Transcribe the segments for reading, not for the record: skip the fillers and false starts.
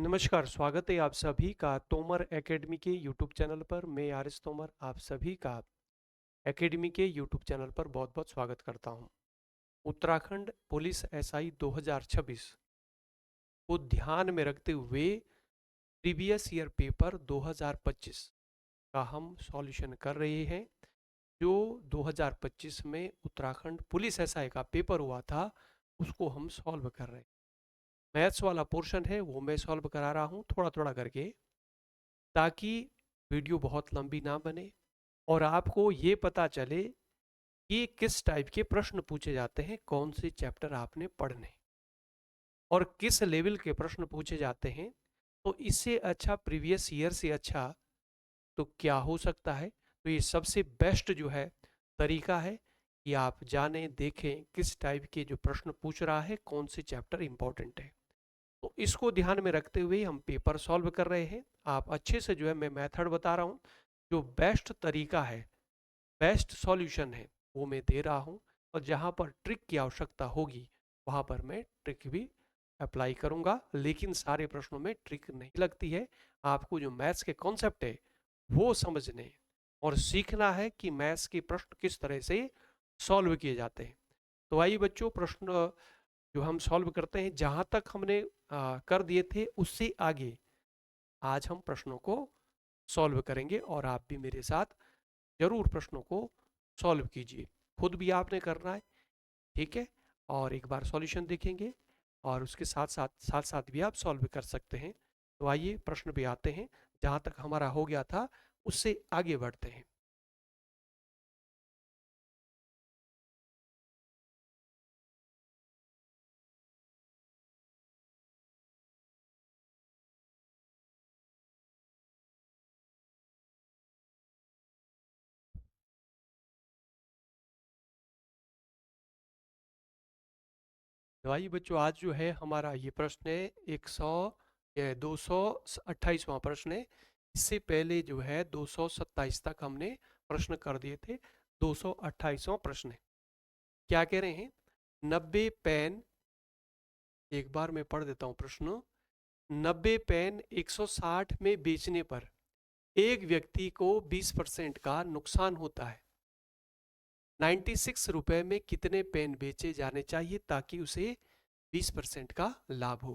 नमस्कार, स्वागत है आप सभी का तोमर एकेडमी के यूट्यूब चैनल पर। मैं आरिस तोमर आप सभी का एकेडमी के यूट्यूब चैनल पर बहुत-बहुत स्वागत करता हूं। उत्तराखंड पुलिस एसआई 2026 को ध्यान में रखते हुए प्रीवियस ईयर पेपर 2025 का हम सॉल्यूशन कर रहे हैं। जो 2025 में उत्तराखंड पुलिस एसआई का पेपर हुआ था उसको हम सॉल्व कर रहे हैं। मैथ्स वाला पोर्शन है वो मैं सॉल्व करा रहा हूँ थोड़ा थोड़ा करके, ताकि वीडियो बहुत लंबी ना बने और आपको ये पता चले कि किस टाइप के प्रश्न पूछे जाते हैं, कौन से चैप्टर आपने पढ़ने और किस लेवल के प्रश्न पूछे जाते हैं। तो इससे अच्छा, प्रीवियस ईयर से अच्छा तो क्या हो सकता है। तो ये सबसे बेस्ट जो है तरीका है कि आप जानें, देखें किस टाइप के जो प्रश्न पूछ रहा है, कौन से चैप्टर इंपॉर्टेंट है। तो इसको ध्यान में रखते हुए हम पेपर सॉल्व कर रहे हैं। आप अच्छे से जो है, मैं मेथड बता रहा हूँ, जो बेस्ट तरीका है, बेस्ट सॉल्यूशन है वो मैं दे रहा हूँ। और जहाँ पर ट्रिक की आवश्यकता होगी वहाँ पर मैं ट्रिक भी अप्लाई करूँगा, लेकिन सारे प्रश्नों में ट्रिक नहीं लगती है। आपको जो मैथ्स के कॉन्सेप्ट है वो समझने और सीखना है कि मैथ्स के प्रश्न किस तरह से सॉल्व किए जाते हैं। तो आइए बच्चों, प्रश्न जो हम सॉल्व करते हैं, जहाँ तक हमने कर दिए थे उससे आगे आज हम प्रश्नों को सॉल्व करेंगे और आप भी मेरे साथ जरूर प्रश्नों को सॉल्व कीजिए। खुद भी आपने करना है, ठीक है। और एक बार सॉल्यूशन देखेंगे और उसके साथ साथ भी आप सॉल्व कर सकते हैं। तो आइए प्रश्न पे आते हैं। जहाँ तक हमारा हो गया था उससे आगे बढ़ते हैं। तो आइए बच्चों, आज जो है हमारा ये प्रश्न है 228वां प्रश्न है। इससे पहले जो है 227 तक हमने प्रश्न कर दिए थे। 228वां प्रश्न है, क्या कह रहे हैं। 90 पेन, एक बार मैं पढ़ देता हूँ प्रश्न। 90 पेन 160 में बेचने पर एक व्यक्ति को 20% का नुकसान होता है। 96 रुपए में कितने पेन बेचे जाने चाहिए ताकि उसे 20% का लाभ हो।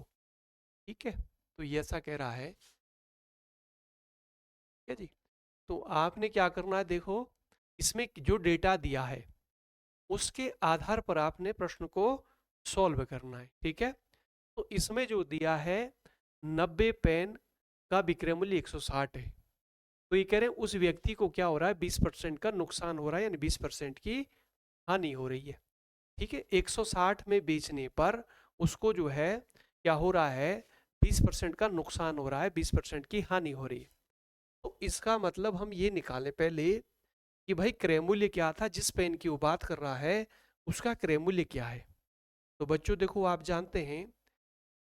ठीक है, तो ये ऐसा कह रहा है। ठीक है जी। तो आपने क्या करना है, देखो इसमें जो डेटा दिया है उसके आधार पर आपने प्रश्न को सॉल्व करना है। ठीक है, तो इसमें जो दिया है 90 पेन का विक्रय मूल्य 160 है। तो ये कह रहे हैं उस व्यक्ति को क्या हो रहा है, 20% का नुकसान हो रहा है, यानी 20% की हानि हो रही है। ठीक है, 160 में बेचने पर उसको जो है क्या हो रहा है, 20% का नुकसान हो रहा है, 20% की हानि हो रही है। तो इसका मतलब हम ये निकालें पहले कि भाई क्रय मूल्य क्या था, जिस पेन की वो बात कर रहा है उसका क्रय मूल्य क्या है। तो बच्चों देखो, आप जानते हैं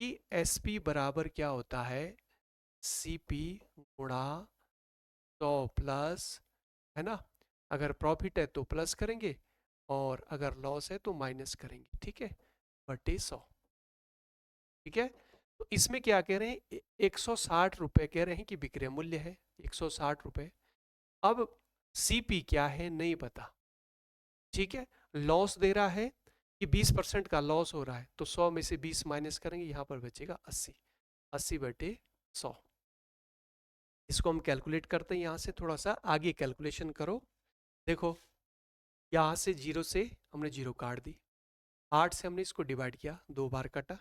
कि एस पी बराबर क्या होता है, सी पी गुणा 100 प्लस, है ना। अगर प्रॉफिट है तो प्लस करेंगे और अगर लॉस है तो माइनस करेंगे। ठीक है, बटे 100। ठीक है, तो इसमें क्या कह रहे हैं, 160 रुपए कह रहे हैं कि विक्रय मूल्य है 160 रुपए। अब सीपी क्या है नहीं पता। ठीक है, लॉस दे रहा है कि 20% का लॉस हो रहा है, तो 100 में से 20 माइनस करेंगे, यहाँ पर बचेगा 80। 80 बटे 100। इसको हम कैलकुलेट करते हैं, यहाँ से थोड़ा सा आगे कैलकुलेशन करो। देखो, यहाँ से जीरो से हमने जीरो काट दी, 8 से हमने इसको डिवाइड किया, 2 बार कटा,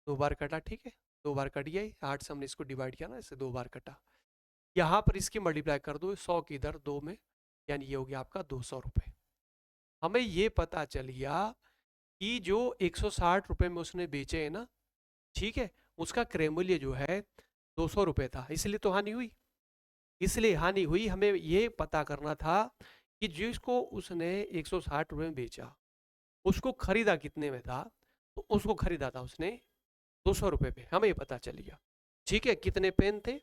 2 बार कटा। ठीक है, 2 बार कट गया, 8 से हमने इसको डिवाइड किया ना, इसे 2 बार कटा। यहाँ पर इसकी मल्टीप्लाई कर दो 100 की इधर 2 में, यानी ये हो गया आपका 200 रुपये। हमें ये पता चल गया कि जो 160 रुपये में उसने बेचे है ना, ठीक है, उसका क्रय मूल्य जो है 200 रुपये था, इसलिए तो हानि हुई। इसलिए हानि हुई, हमें ये पता करना था कि जिसको उसने 160 रुपये में बेचा उसको खरीदा कितने में था। तो उसको खरीदा था उसने 200 रुपये पे, हमें ये पता चल गया। ठीक है, कितने पेन थे,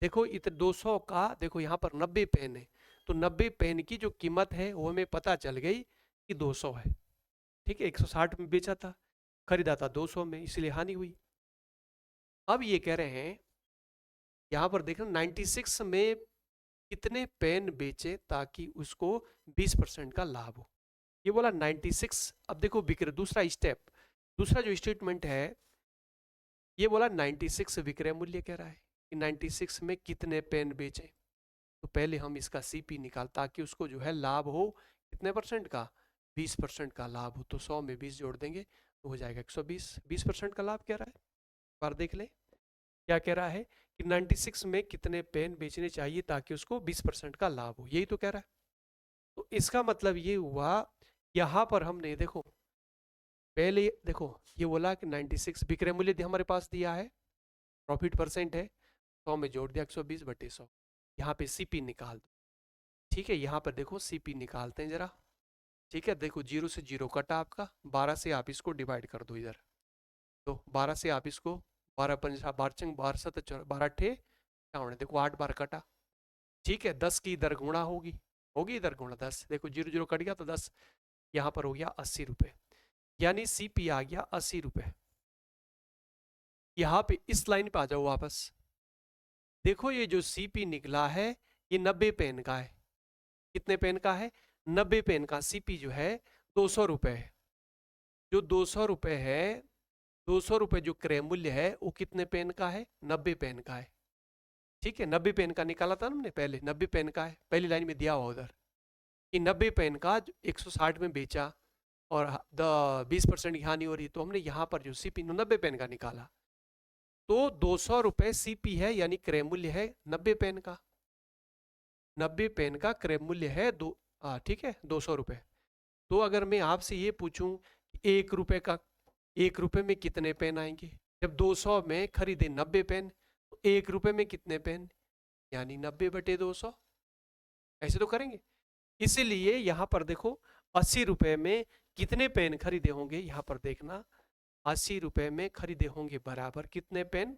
देखो इतने 200 का, देखो यहाँ पर 90 पेन है, तो 90 पेन की जो कीमत है वो हमें पता चल गई कि 200 है। ठीक है, 160 में बेचा था, खरीदा था 200 में, इसलिए हानि हुई। अब ये कह रहे हैं यहाँ पर देखना 96 में कितने पेन बेचे ताकि उसको 20% का लाभ हो। ये बोला 96, अब देखो विक्रय, दूसरा स्टेप, दूसरा जो स्टेटमेंट है ये बोला 96 विक्रय मूल्य कह रहा है कि 96 में कितने पेन बेचे। तो पहले हम इसका सीपी निकाल ताकि उसको जो है लाभ हो कितने परसेंट का, 20% का लाभ हो। तो 100 में 20 जोड़ देंगे तो हो जाएगा 120। 20% का लाभ कह रहा है, बार देख ले क्या कह रहा है कि 96 में कितने पेन बेचने चाहिए ताकि उसको 20% का लाभ हो, यही तो कह रहा है। तो इसका मतलब ये हुआ यहाँ पर हमने देखो पहले देखो ये बोला कि 96 विक्रय मूल्य हमारे पास दिया है, प्रॉफिट परसेंट है, 100 में जोड़ दिया 120/100। यहाँ पे सीपी निकाल दो, ठीक है। यहाँ पर देखो सीपी निकालते हैं जरा, ठीक है। देखो 0 से 0 कटा आपका, 12 से आप इसको डिवाइड कर दो इधर, तो 12 से आप इसको 12 पंजा 12 12 7 12 ठे क्या होने, देखो 8 बार कटा, ठीक है। 10 की इधर गुणा होगी, होगी इधर गुणा 10, देखो 0 0 कट गया तो 10, यहाँ पर हो गया 80 रुपये, यानी सीपी आ गया 80 रुपये। यहाँ पे इस लाइन पे आ जाओ वापस, देखो ये जो सीपी निकला है ये 90 पेन का है। कितने पेन का है, 90 पेन का। सीपी जो है 200 रुपये है, जो 200 रुपये है, 200 रुपये जो क्रय मूल्य है वो कितने पेन का है, 90 पेन का है, ठीक है। 90 पेन का निकाला था ना हमने पहले, 90 पेन का है, पहली लाइन में दिया हुआ उधर कि 90 पेन का 160 में बेचा और 20% की हानि हो रही, तो हमने यहाँ पर जो सीपी 90 पेन का निकाला, तो 200 रुपये सीपी है, यानी क्रय मूल्य है 90 पेन का, 90 पेन का क्रय मूल्य है ठीक है 200 रुपये। तो अगर मैं आपसे ये पूछूं कि 1 रुपये का, 1 रुपये में कितने पेन आएंगे, जब 200 में खरीदे 90 पेन, तो 1 रुपये में कितने पेन, यानी 90/200, ऐसे तो करेंगे। इसीलिए यहाँ पर देखो 80 रुपये में कितने पेन खरीदे होंगे, यहाँ पर देखना 80 रुपये में खरीदे होंगे बराबर कितने पेन,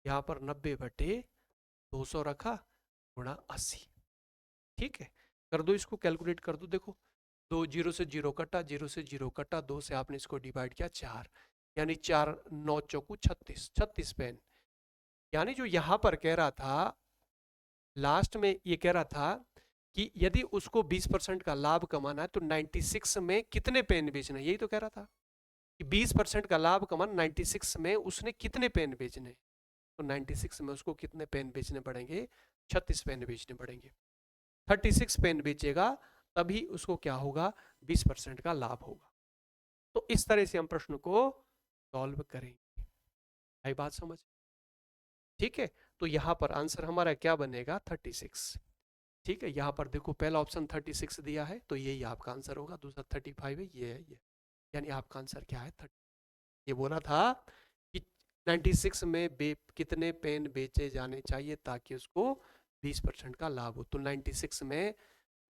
यहाँ पर 90/200 रखा गुणा 80, ठीक है। कर दो इसको, कैलकुलेट कर दो, देखो 2 0 से 0 कटा, 0 से 0 कटा, 2 से आपने इसको डिवाइड किया 4, यानी 4 9 चौकू 36, 36 पेन। यानी जो यहाँ पर कह रहा था लास्ट में, ये कह रहा था कि यदि उसको 20% का लाभ कमाना है तो 96 में कितने पेन बेचना है, यही तो कह रहा था कि 20% का लाभ कमाना, 96 में उसने कितने पेन बेचने, तो 96 में उसको कितने पेन बेचने पड़ेंगे, 36 पेन बेचने पड़ेंगे। 36 पेन बेचेगा तभी उसको क्या होगा, 20% का लाभ होगा। तो इस तरह से हम प्रश्न को सॉल्व करेंगे। आई बात समझ, ठीक है। तो यहाँ पर आंसर हमारा क्या बनेगा, 36, ठीक है। यहाँ पर देखो पहला ऑप्शन 36 दिया है तो यही आपका आंसर होगा, दूसरा 35 है, ये है ये, यानी आपका आंसर क्या है 30। ये बोला था कि 96 में कितने पेन बेचे जाने चाहिए ताकि उसको 20% का लाभ हो, तो 96 में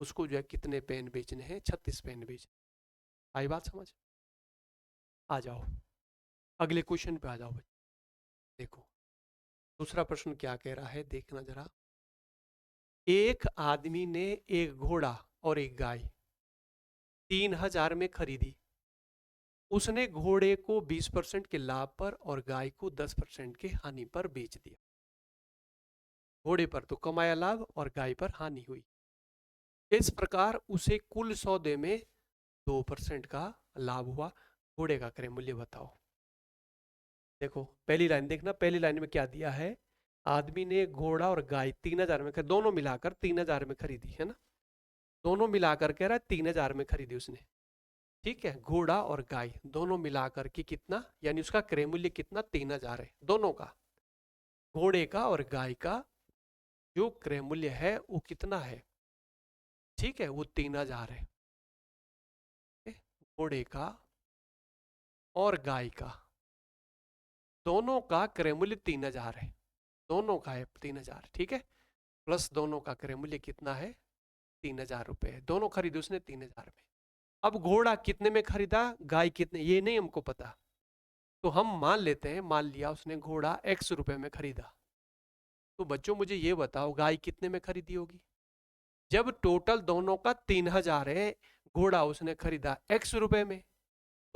उसको जो है कितने पेन बेचने हैं, 36 पेन बेचने। आई बात समझ, आ जाओ अगले क्वेश्चन पे आ जाओ बच्चे। देखो दूसरा प्रश्न क्या कह रहा है, देखना जरा। एक आदमी ने एक घोड़ा और एक गाय 3000 में खरीदी, उसने घोड़े को 20% के लाभ पर और गाय को 10% के हानि पर बेच दिया। घोड़े पर तो कमाया लाभ और गाय पर हानि हुई। इस प्रकार उसे कुल सौदे में 2% का लाभ हुआ। घोड़े का क्रय मूल्य बताओ। देखो पहली लाइन देखना, पहली लाइन में क्या दिया है, आदमी ने घोड़ा और गाय 3000 में खरीदी, दोनों मिलाकर 3000 में खरीदी है ना, दोनों मिलाकर कह रहा है 3000 में खरीदी उसने, ठीक है। घोड़ा और गाय दोनों मिलाकर के कितना, यानी उसका क्रय मूल्य कितना, 3000 है दोनों का। घोड़े का और गाय का जो क्रय मूल्य है वो कितना है, ठीक है, वो 3000 है। घोड़े का और गाय का दोनों का क्रय मूल्य 3000 है, दोनों का है 3000, ठीक है। प्लस दोनों का क्रय मूल्य कितना है, 3000 रुपये है, दोनों खरीदे उसने 3000 में। अब घोड़ा कितने में खरीदा, गाय कितने, ये नहीं हमको पता, तो हम मान लेते हैं, मान लिया उसने घोड़ा x रुपए में खरीदा। तो बच्चों मुझे ये बताओ गाय कितने में खरीदी होगी, जब टोटल दोनों का 3000 है, घोड़ा उसने खरीदा x रुपए में,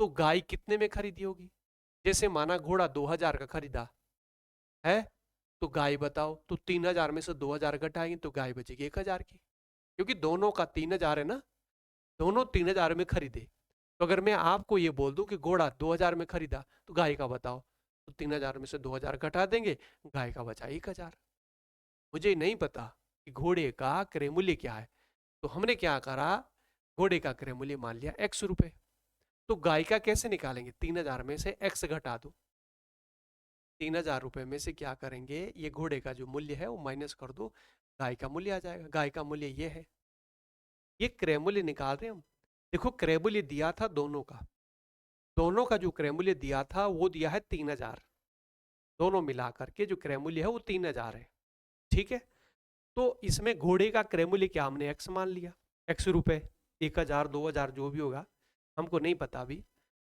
तो गाय कितने में खरीदी होगी। जैसे माना घोड़ा 2000 का खरीदा है। तो गाय बताओ, तो 3000 में से 2000 घटाएंगे तो गाय बचेगी 1000 की, क्योंकि दोनों का 3000 है ना, दोनों 3000 में खरीदे। तो अगर मैं आपको ये बोल दूं कि घोड़ा 2000 में खरीदा, तो गाय का बताओ, तो 3000 में से 2000 घटा देंगे, गाय का बचा 1000। मुझे नहीं पता कि घोड़े का क्रय मूल्य क्या है, तो हमने क्या करा, घोड़े का क्रय मूल्य मान लिया x रुपए। तो गाय का कैसे निकालेंगे, 3000 में से x घटा दो, 3000 रुपए में से क्या करेंगे, ये घोड़े का जो मूल्य है वो माइनस कर दो, गाय का मूल्य आ जाएगा। गाय का मूल्य ये है, ये क्रय मूल्य निकाल रहे हैं हम। देखो क्रय मूल्य दिया था दोनों का, दोनों का जो क्रय मूल्य दिया था वो दिया है 3000, दोनों मिलाकर के जो क्रय मूल्य है वो 3000 है, ठीक है। तो इसमें घोड़े का क्रय मूल्य क्या हमने एक्स मान लिया, x रुपए, 1000 2000 जो भी होगा, हमको नहीं पता अभी।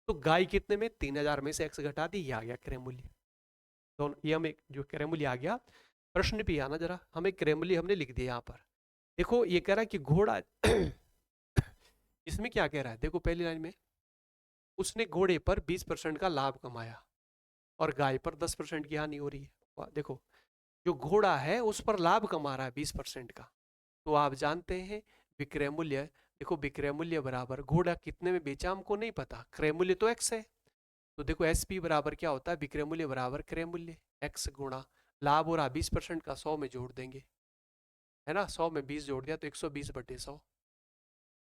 तो गाय कितने में, 3000 में से एक्स घटा दी, ये आ गया क्रय मूल्य। तो ये हमें जो क्रय मूल्य आ गया, प्रश्न पे आना जरा, हमें क्रय मूल्य हमने लिख दिया यहाँ पर। देखो ये कह रहा है कि घोड़ा इसमें क्या कह रहा है, देखो पहली लाइन में, उसने घोड़े पर 20% का लाभ कमाया और गाय पर 10% की हानि हो रही है। देखो जो घोड़ा है उस पर लाभ कमा रहा है 20% का, तो आप जानते हैं विक्रय मूल्य, देखो विक्रय मूल्य बराबर घोड़ा कितने में बेचा हमको नहीं पता, क्रय मूल्य तो एक्स है। तो देखो एस पी बराबर क्या होता है, विक्रय मूल्य बराबर क्रय मूल्य, एक्स गुणा लाभ हो रहा 20% का, 100 में जोड़ देंगे, है ना, 100 में 20 जोड़ दिया तो 120/100,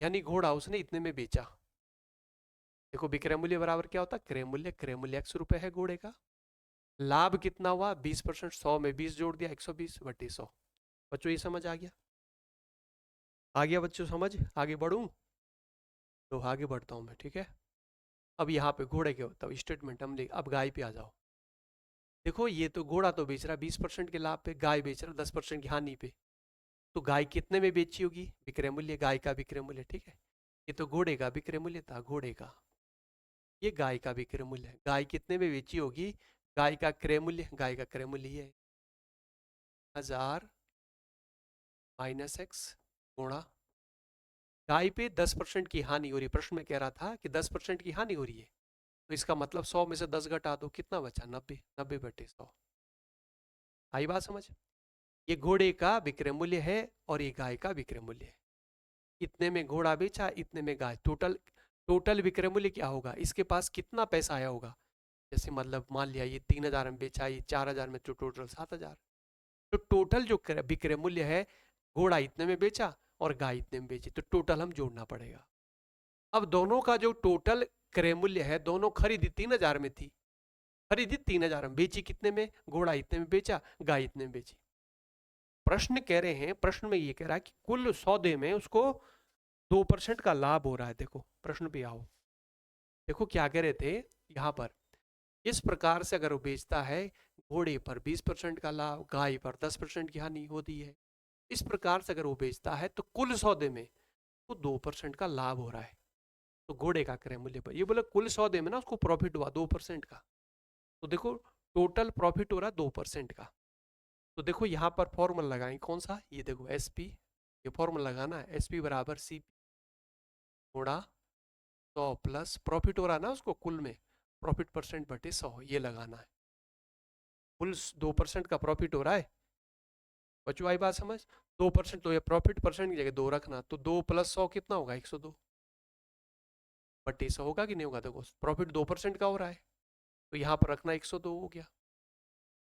यानी घोड़ा उसने इतने में बेचा। देखो विक्रय मूल्य बराबर क्या होता है, क्रय मूल्य, क्रय मूल्य x रुपए है घोड़े का, लाभ कितना हुआ 20%, 100 में 20 जोड़ दिया 120/100। बच्चों ये समझ आ गया, आ गया बच्चों समझ, आगे बढ़ूं, तो आगे बढ़ता हूं मैं, ठीक है। अब यहाँ पे घोड़े के होता है स्टेटमेंट हम अब गाय पे आ जाओ। देखो ये तो घोड़ा तो बेच रहा है 20% के लाभ पे, गाय बेच रहा है 10% की हानि पे। तो गाय कितने में बेची होगी, विक्रय मूल्य, गाय का विक्रय मूल्य, ठीक है। ये तो घोड़े का विक्रय मूल्य था, घोड़े का, ये गाय का विक्रय मूल्य है, गाय कितने में बेची होगी, गाय का क्रय मूल्य, गाय का क्रय मूल्य ये है 1000 माइनस एक्स गुणा, गाय पे 10% की हानि हो रही है, प्रश्न में कह रहा था कि 10% की हानि हो रही है, तो इसका मतलब 100 में से 10 घटा दो, कितना बचा 90, 90/100। आई बात समझ, ये घोड़े का विक्रय मूल्य है और ये गाय का विक्रय मूल्य है, इतने में घोड़ा बेचा, इतने में गाय, टोटल टोटल विक्रय मूल्य क्या होगा, इसके पास कितना पैसा आया होगा, जैसे मतलब मान लिया ये 3000 में बेचा, ये 4000 में, तो टोटल 7000। तो टोटल जो विक्रय मूल्य है, घोड़ा इतने में बेचा और गाय इतने में बेची, तो टोटल हम जोड़ना पड़ेगा। अब दोनों का जो टोटल क्रय मूल्य है, दोनों खरीदी 3000 में थी, खरीदी 3000 में, बेची कितने में, घोड़ा इतने में बेचा, गाय इतने में बेची। प्रश्न कह रहे हैं, प्रश्न में ये कह रहा है कि कुल सौदे में उसको 2% का लाभ हो रहा है। देखो प्रश्न पे आओ, देखो क्या कह रहे थे यहाँ पर, इस प्रकार से अगर वो बेचता है, घोड़े पर 20% का लाभ, गाय पर 10% की हानि होती है, इस प्रकार से अगर वो बेचता है तो कुल सौदे में वो 2% का लाभ हो रहा है। तो घोड़े का क्रय मूल्य पर, ये बोले कुल सौदे में ना उसको प्रॉफिट हुआ 2% का, तो देखो टोटल प्रॉफिट हो रहा है 2% का। तो देखो यहाँ पर फॉर्मूला लगाएंगे कौन सा, ये देखो एस पी, ये फॉर्मूला लगाना है, एस पी बराबर सी गुणा 100 प्लस प्रॉफिट हो रहा है ना उसको कुल में, प्रॉफिट परसेंट बटे 100, ये लगाना है। कुल 2% का प्रॉफिट हो रहा है, बच्चों आई बात समझ, 2%, तो ये प्रॉफिट परसेंट की जगह 2 रखना, तो 2 + 100 कितना होगा 102/100 होगा कि नहीं होगा, देखो प्रॉफिट 2% का हो रहा है, तो यहाँ पर रखना 102 हो गया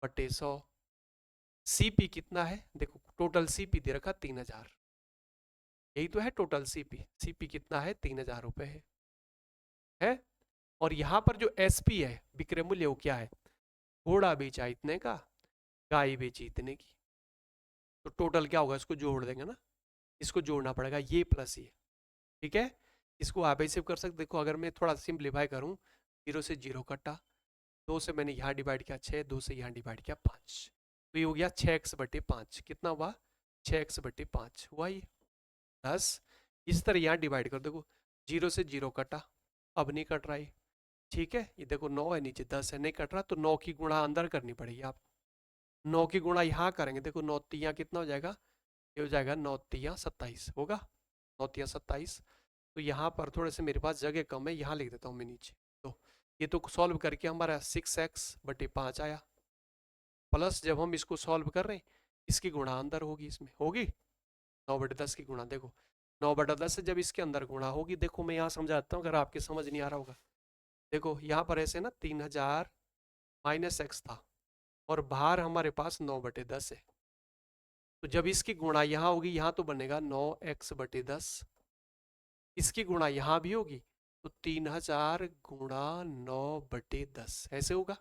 बटे 100। सीपी कितना है, देखो टोटल सीपी दे रखा 3000, यही तो है टोटल सीपी, सीपी कितना है 3000 रुपए है। और यहाँ पर जो एसपी है विक्रय मूल्य वो क्या है, घोड़ा बेचा इतने का, गाय बेची इतने की, तो टोटल क्या होगा, इसको जोड़ देंगे ना, इसको जोड़ना पड़ेगा ये प्लस ये, ठीक है। इसको आप ऐसे कर सकते, देखो अगर मैं थोड़ा सिंप्लीफाई करूँ, 0 से 0 कटा, 2 से मैंने यहाँ डिवाइड किया 6, 2 से यहाँ डिवाइड किया 5, तो ये हो गया 6x/5, कितना हुआ 6x/5 हुआ ये 10। इस तरह यहाँ डिवाइड कर, देखो 0 से 0 कटा, अब नहीं कट रहा है, ठीक है। ये देखो 9 है नीचे 10 है, नहीं कट रहा, तो 9 की गुणा अंदर करनी पड़ेगी आप, 9 की गुणा यहाँ करेंगे, देखो 9 तियाँ कितना हो जाएगा, ये हो जाएगा 9 तियाँ 27 होगा, 9 तियाँ 27। तो यहाँ पर थोड़े से मेरे पास जगह कम है, यहाँ लिख देता हूँ मैं नीचे। तो ये तो सॉल्व करके हमारा 6x/5 आया, प्लस जब हम इसको सॉल्व कर रहे हैं, इसकी गुणा अंदर होगी, इसमें होगी 9/10 की गुणा। देखो 9/10 से जब इसके अंदर गुणा होगी, देखो मैं यहाँ समझाता हूँ अगर आपके समझ नहीं आ रहा होगा। देखो यहाँ पर ऐसे ना 3000 माइनस एक्स था और बाहर हमारे पास 9/10 है। तो जब इसकी गुणा यहाँ होगी, यहाँ तो बनेगा 9x/10, इसकी गुणा यहाँ भी होगी तो 3000 गुणा 9/10 ऐसे होगा।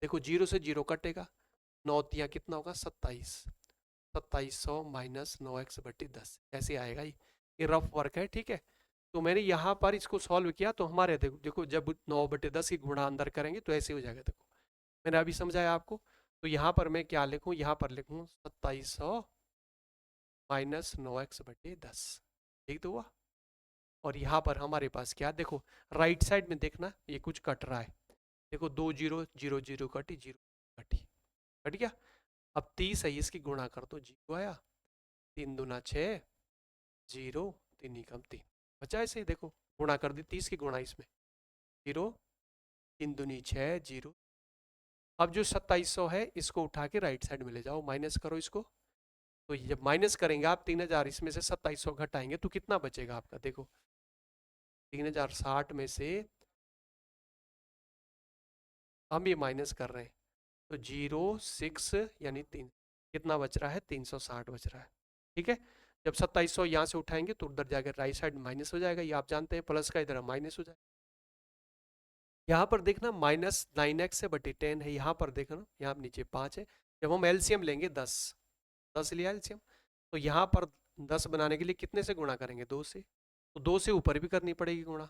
देखो 0 से 0 कटेगा, 9 तिया कितना होगा 27, 2700 माइनस 9x/10 ऐसे आएगा। ये रफ वर्क है, ठीक है। तो मैंने यहाँ पर इसको सॉल्व किया तो हमारे देखो जब 9/10 की गुणा अंदर करेंगे तो ऐसे हो जाएगा। देखो मैंने अभी समझाया आपको। तो यहाँ पर मैं क्या लिखूँ, यहाँ पर लिखूँ 2700 माइनस 9x/10, ठीक तो हुआ। और यहाँ पर हमारे पास क्या, देखो राइट साइड में देखना ये कुछ कट रहा है। देखो 2 0 0 0 कटी, 0 कटी, कट गया। अब 30 है, इसकी गुणा कर दो, 0 आया, 3 दूना 6, 0 3 एकम 3 बचा। ऐसे ही देखो गुणा कर दी, 30 की गुणा इसमें 0, 3 दूनी 6, 0। अब जो 2700 है इसको उठा के राइट साइड में ले जाओ, माइनस करो इसको। तो जब माइनस करेंगे आप 3000 इसमें से 2700 घटाएंगे तो कितना बचेगा आपका, देखो 3060 में से हम ये माइनस कर रहे हैं तो 0 6 यानी 3, कितना बच रहा है 360 बच रहा है, ठीक है। जब 2700 यहाँ से उठाएंगे तो उधर जाकर राइट साइड माइनस हो जाएगा, ये आप जानते हैं, प्लस का इधर माइनस हो जाएगा। यहाँ पर देखना माइनस 9x/10 है, यहाँ पर देखना यहाँ नीचे 5 है। जब हम एलसीएम लेंगे 10 लिया एलसीएम, तो यहाँ पर 10 बनाने के लिए कितने से गुणा करेंगे, 2 से। तो 2 से ऊपर भी करनी पड़ेगी गुणा,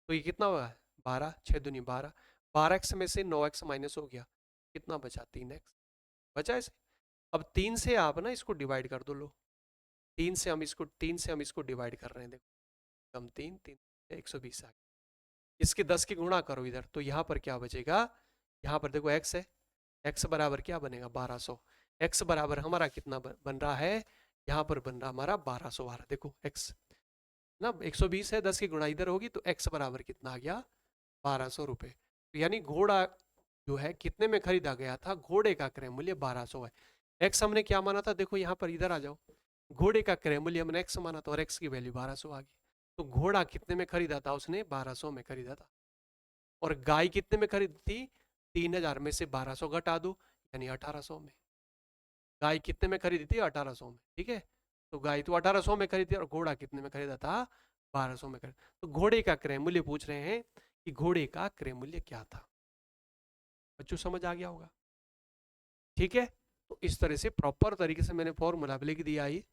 तो ये कितना हुआ 12, 6 दूनी 12, 12x में से 9x माइनस हो गया, कितना बचा 3x बचा ऐसे। अब 3 से आप ना इसको डिवाइड कर दो, लो 3 से हम इसको डिवाइड कर रहे हैं। देखो कम 3 3 120 आ गया। इसके 10 की गुणा करो इधर, तो यहाँ पर क्या बचेगा, यहाँ पर देखो x है, x बराबर क्या बनेगा 1200। x बराबर हमारा कितना बन रहा है, यहाँ पर बन रहा हमारा 1200 आ रहा। देखो x ना 120 है, 10 की गुणा इधर होगी तो x बराबर कितना आ गया 1200 रुपये। तो यानी घोड़ा जो है कितने में खरीदा गया था, घोड़े का क्रय मूल्य 1200 है। x हमने क्या माना था, देखो यहाँ पर इधर आ जाओ, घोड़े का क्रय मूल्य हमने x माना था और x की वैल्यू 1200 आ गई। तो घोड़ा कितने में खरीदा था उसने, 1200 में खरीदा था। और गाय कितने में खरीदी थी, 3000 में से 1200 घटा दो यानी 1800 में। गाय कितने में खरीदी थी, 1800 में, ठीक है। तो गाय तो 1800 में खरीदी और घोड़ा कितने में खरीदा था, 1200 में खरीदा। तो घोड़े का क्रय मूल्य पूछ रहे हैं कि घोड़े का क्रय मूल्य क्या था। बच्चों समझ आ गया होगा, ठीक है। तो इस तरह से प्रॉपर तरीके से मैंने फॉर्मूला भी लिख दिया ये,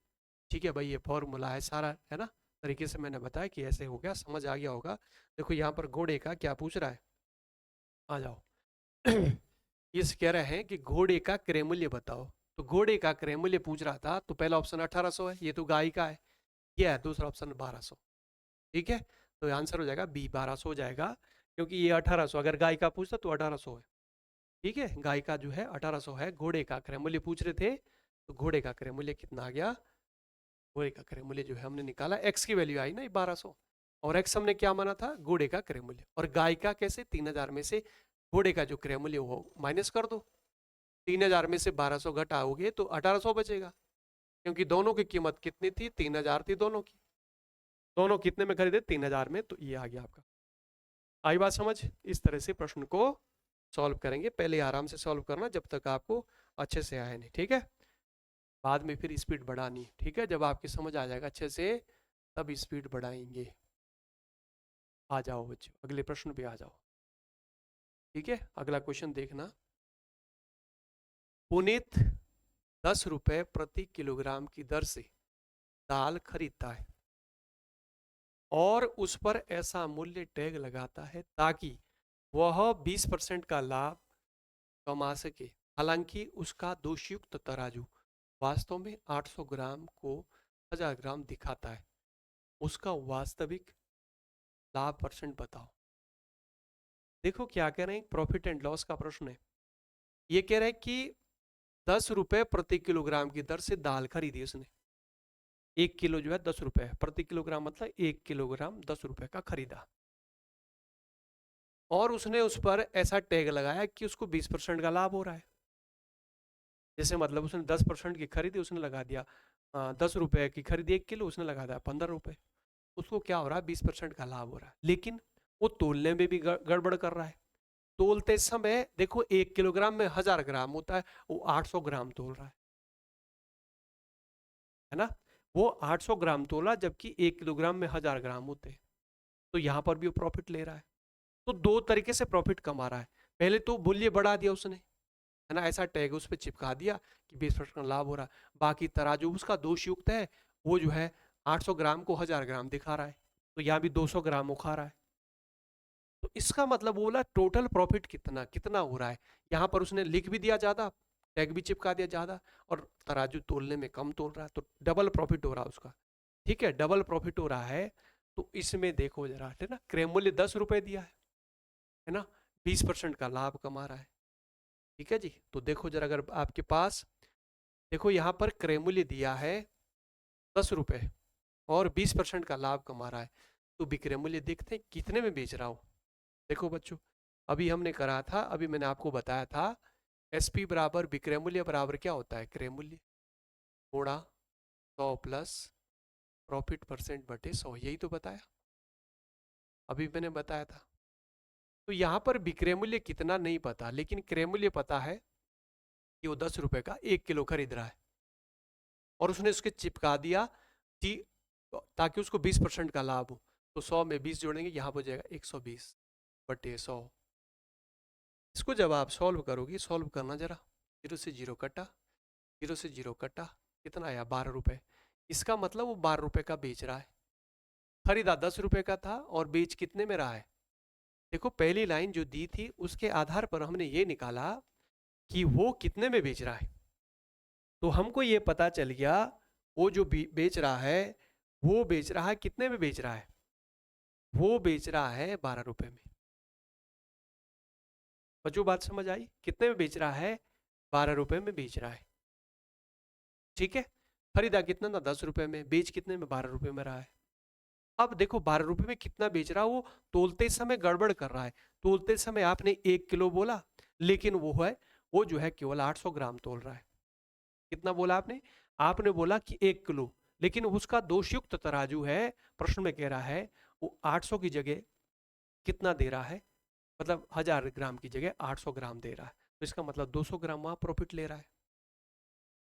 ठीक है भाई, ये फॉर्मूला है सारा, है ना। तरीके से मैंने बताया कि ऐसे हो गया, समझ आ गया होगा। देखो यहाँ पर घोड़े का क्या पूछ रहा है, आ जाओ। इस कह रहे हैं कि घोड़े का क्रय मूल्य बताओ। तो घोड़े का क्रय मूल्य पूछ रहा था, तो पहला ऑप्शन 1800 है, ये तो गाय का है। ये है दूसरा ऑप्शन 1200, ठीक है। तो आंसर हो जाएगा बी 1200 हो जाएगा, क्योंकि ये 1800 अगर गाय का पूछता तो 1800 है, ठीक है। गाय का जो है 1800 है, घोड़े का क्रय मूल्य पूछ रहे थे तो घोड़े का क्रय मूल्य कितना आ गया, घोड़े का क्रय मूल्य जो है हमने निकाला, एक्स की वैल्यू आई ना 1200, और एक्स हमने क्या माना था, घोड़े का क्रय मूल्य। और गाय का कैसे, 3000 में से घोड़े का जो क्रय मूल्य वो माइनस कर दो, 3000 में से 1200 घटाओगे तो 1800 बचेगा, क्योंकि दोनों की कीमत कितनी थी, 3000 थी दोनों की। दोनों कितने में खरीदे, 3000 में, तो ये आ गया आपका। आई बात समझ। इस तरह से प्रश्न को सॉल्व करेंगे, पहले आराम से सॉल्व करना जब तक आपको अच्छे से आए नहीं, ठीक है। बाद में फिर स्पीड बढ़ानी, ठीक है, जब आपकी समझ आ जाएगा अच्छे से तब स्पीड बढ़ाएंगे। आ जाओ बच्चों, अगले प्रश्न पे आ जाओ, ठीक है। अगला क्वेश्चन देखना, पुनीत 10 रुपए प्रति किलोग्राम की दर से दाल खरीदता है और उस पर ऐसा मूल्य टैग लगाता है ताकि वह 20% का लाभ कमा सके। हालांकि उसका दोषयुक्त तराजू वास्तव में 800 ग्राम को 1000 ग्राम दिखाता है, उसका वास्तविक लाभ परसेंट बताओ। देखो क्या कह रहे हैं, प्रॉफिट एंड लॉस का प्रश्न है। ये कह रहे हैं कि 10 रुपए प्रति किलोग्राम की दर से दाल खरीदी उसने, 1 किलो जो है 10 रुपए प्रति किलोग्राम, मतलब 1 किलोग्राम 10 रुपए का खरीदा, और उसने उस पर ऐसा टैग लगाया कि उसको 20% का लाभ हो रहा है। जैसे मतलब उसने 10% की खरीदी, उसने लगा दिया 10 रुपए की खरीदी 1 किलो, उसने लगा दिया 15 रुपए। उसको क्या हो रहा है, 20% का लाभ हो रहा है। लेकिन वो तोलने में भी गड़बड़ कर रहा है। तोलते समय देखो 1 किलोग्राम में 1000 ग्राम होता है, वो 800 ग्राम तोल रहा है ना। वो 800 ग्राम तोला, जबकि 1 किलोग्राम में 1000 ग्राम होते हैं। तो यहाँ पर भी वो प्रॉफिट ले रहा है। तो दो तरीके से प्रॉफिट कमा रहा है। पहले तो मूल्य बढ़ा दिया उसने, है ना, ऐसा टैग उस पर चिपका दिया कि 20% का लाभ हो रहा है। बाकी तराजू उसका दोषयुक्त है, वो जो है 800 ग्राम को 1000 ग्राम दिखा रहा है, तो यहाँ भी 200 ग्राम वो खा रहा है। तो इसका मतलब बोला टोटल प्रॉफिट कितना कितना हो रहा है। यहाँ पर उसने लिख भी दिया ज्यादा, टैग भी चिपका दिया ज्यादा, और तराजू तोलने में कम तोल रहा है, तो डबल प्रॉफिट हो रहा है उसका। ठीक है, डबल प्रॉफिट हो रहा है। तो इसमें देखो जरा, है ना, क्रय मूल्य 10 रुपए दिया है ना, 20% का लाभ कमा रहा है। ठीक है जी। तो देखो जरा, अगर आपके पास देखो यहाँ पर क्रय मूल्य दिया है 10 रुपए और 20% का लाभ कमा रहा है, तो विक्रय मूल्य देखते हैं कितने में बेच रहा हूँ। देखो बच्चों, अभी हमने करा था, अभी मैंने आपको बताया था, एसपी बराबर विक्रय मूल्य बराबर क्या होता है, क्रय मूल्य गुणा 100 प्लस प्रॉफिट परसेंट बटे 100, यही तो बताया, अभी मैंने बताया था। तो यहाँ पर विक्रय मूल्य कितना नहीं पता, लेकिन क्रय मूल्य पता है कि वो 10 रुपए का 1 किलो खरीद रहा है, और उसने उसके चिपका दिया कि ताकि उसको 20% का लाभ हो। तो 100 में 20 जोड़ेंगे, यहाँ पर हो जाएगा 120 बटे 100। इसको जब आप सॉल्व करोगे, सॉल्व करना जरा, 0 से 0 कटा, 0 से 0 कटा, कितना आया 12 रुपए। इसका मतलब वो 12 रुपए का बेच रहा है। खरीदा 10 रुपए का था और बेच कितने में रहा है। देखो पहली लाइन जो दी थी उसके आधार पर हमने ये निकाला कि वो कितने में बेच रहा है। तो हमको ये पता चल गया वो जो बेच रहा है, वो बेच रहा है कितने में बेच रहा है, वो बेच रहा है 12 रुपए में। बच्चों बात समझ आई, कितने में बेच रहा है, 12 रुपए में बेच रहा है। ठीक है, खरीदा कितना था 10 रुपए में, बेच कितने में 12 रुपए में रहा है। अब देखो 12 रुपए में कितना बेच रहा है, वो तोलते समय गड़बड़ कर रहा है। तोलते समय आपने 1 किलो बोला, लेकिन वो जो है केवल 800 ग्राम तोल रहा है। कितना बोला आपने, आपने बोला कि 1 किलो, लेकिन उसका दोषयुक्त तराजू है। प्रश्न में कह रहा है वो 800 की जगह कितना दे रहा है, मतलब 1000 ग्राम की जगह 800 ग्राम दे रहा है, तो इसका मतलब 200 ग्राम वहां प्रॉफिट ले रहा है।